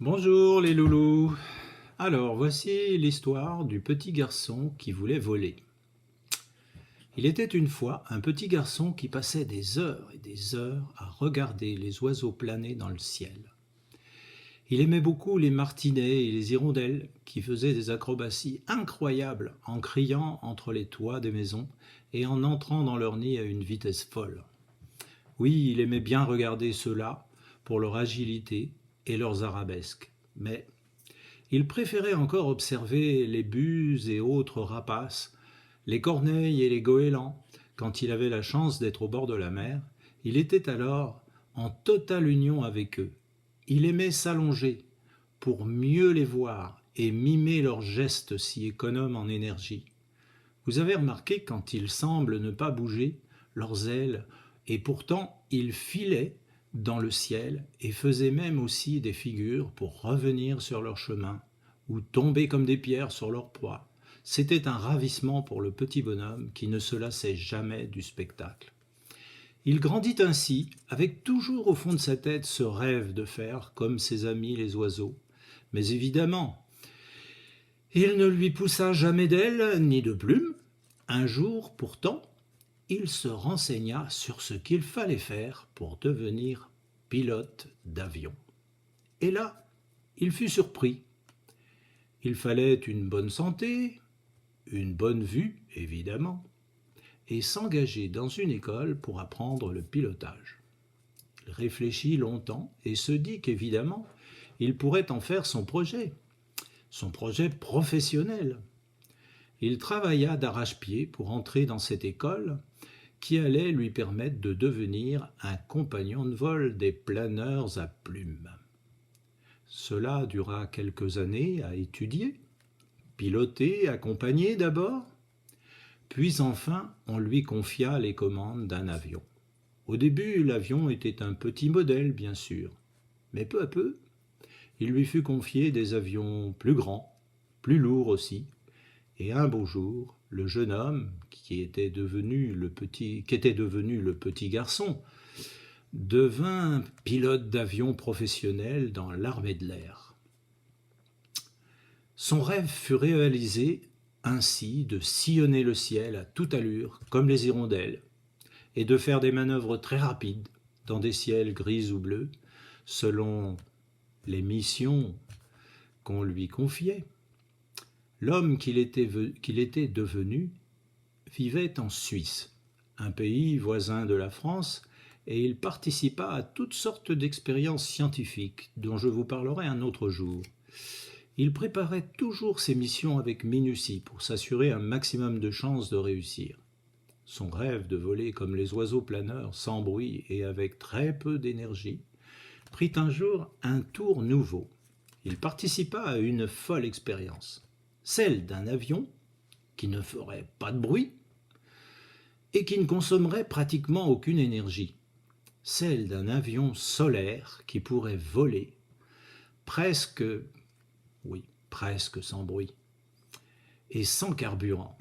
Bonjour les loulous. Alors voici l'histoire du petit garçon qui voulait voler. Il était une fois un petit garçon qui passait des heures et des heures à regarder les oiseaux planer dans le ciel. Il aimait beaucoup les martinets et les hirondelles qui faisaient des acrobaties incroyables en criant entre les toits des maisons et en entrant dans leur nid à une vitesse folle. Oui, il aimait bien regarder ceux-là pour leur agilité et leurs arabesques. Mais il préférait encore observer les buses et autres rapaces, les corneilles et les goélands, quand il avait la chance d'être au bord de la mer. Il était alors en totale union avec eux. Il aimait s'allonger pour mieux les voir et mimer leurs gestes si économes en énergie. Vous avez remarqué quand ils semblent ne pas bouger leurs ailes, et pourtant ils filaient dans le ciel et faisaient même aussi des figures pour revenir sur leur chemin ou tomber comme des pierres sur leur proie. C'était un ravissement pour le petit bonhomme qui ne se lassait jamais du spectacle. Il grandit ainsi, avec toujours au fond de sa tête ce rêve de faire comme ses amis les oiseaux. Mais évidemment, il ne lui poussa jamais d'ailes ni de plumes. Un jour, pourtant, il se renseigna sur ce qu'il fallait faire pour devenir pilote d'avion. Et là, il fut surpris. Il fallait une bonne santé, une bonne vue, évidemment, et s'engager dans une école pour apprendre le pilotage. Il réfléchit longtemps et se dit qu'évidemment, il pourrait en faire son projet professionnel. Il travailla d'arrache-pied pour entrer dans cette école qui allait lui permettre de devenir un compagnon de vol des planeurs à plumes. Cela dura quelques années à étudier, piloter, accompagner d'abord, puis enfin on lui confia les commandes d'un avion. Au début, l'avion était un petit modèle, bien sûr, mais peu à peu, il lui fut confié des avions plus grands, plus lourds aussi, et un beau jour, le jeune homme, qui était devenu le petit garçon, devint pilote d'avion professionnel dans l'armée de l'air. Son rêve fut réalisé ainsi de sillonner le ciel à toute allure, comme les hirondelles, et de faire des manœuvres très rapides dans des ciels gris ou bleus, selon les missions qu'on lui confiait. L'homme qu'il était devenu vivait en Suisse, un pays voisin de la France, et il participa à toutes sortes d'expériences scientifiques dont je vous parlerai un autre jour. Il préparait toujours ses missions avec minutie pour s'assurer un maximum de chances de réussir. Son rêve de voler comme les oiseaux planeurs, sans bruit et avec très peu d'énergie, prit un jour un tour nouveau. Il participa à une folle expérience, celle d'un avion qui ne ferait pas de bruit et qui ne consommerait pratiquement aucune énergie, celle d'un avion solaire qui pourrait voler presque, presque sans bruit et sans carburant.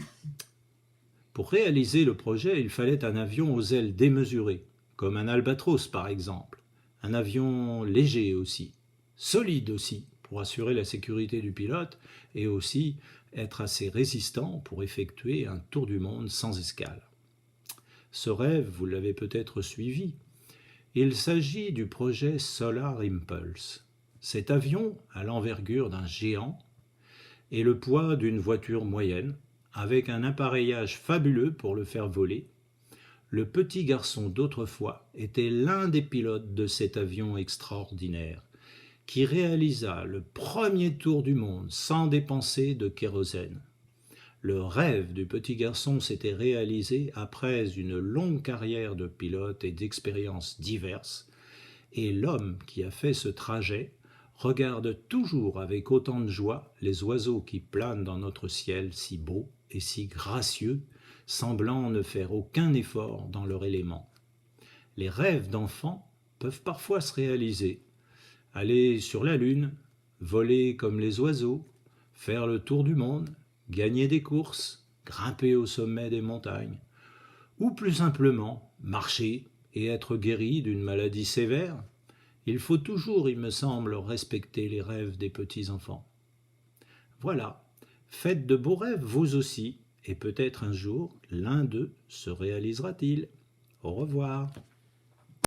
Pour réaliser le projet, il fallait un avion aux ailes démesurées, comme un albatros par exemple, un avion léger aussi, solide aussi, pour assurer la sécurité du pilote et aussi être assez résistant pour effectuer un tour du monde sans escale. Ce rêve, vous l'avez peut-être suivi. Il s'agit du projet Solar Impulse. Cet avion a l'envergure d'un géant et le poids d'une voiture moyenne, avec un appareillage fabuleux pour le faire voler. Le petit garçon d'autrefois était l'un des pilotes de cet avion extraordinaire, qui réalisa le premier tour du monde sans dépenser de kérosène. Le rêve du petit garçon s'était réalisé après une longue carrière de pilote et d'expériences diverses, et l'homme qui a fait ce trajet regarde toujours avec autant de joie les oiseaux qui planent dans notre ciel si beau et si gracieux, semblant ne faire aucun effort dans leur élément. Les rêves d'enfants peuvent parfois se réaliser. Aller sur la lune, voler comme les oiseaux, faire le tour du monde, gagner des courses, grimper au sommet des montagnes, ou plus simplement marcher et être guéri d'une maladie sévère. Il faut toujours, il me semble, respecter les rêves des petits-enfants. Voilà, faites de beaux rêves, vous aussi, et peut-être un jour, l'un d'eux se réalisera-t-il. Au revoir.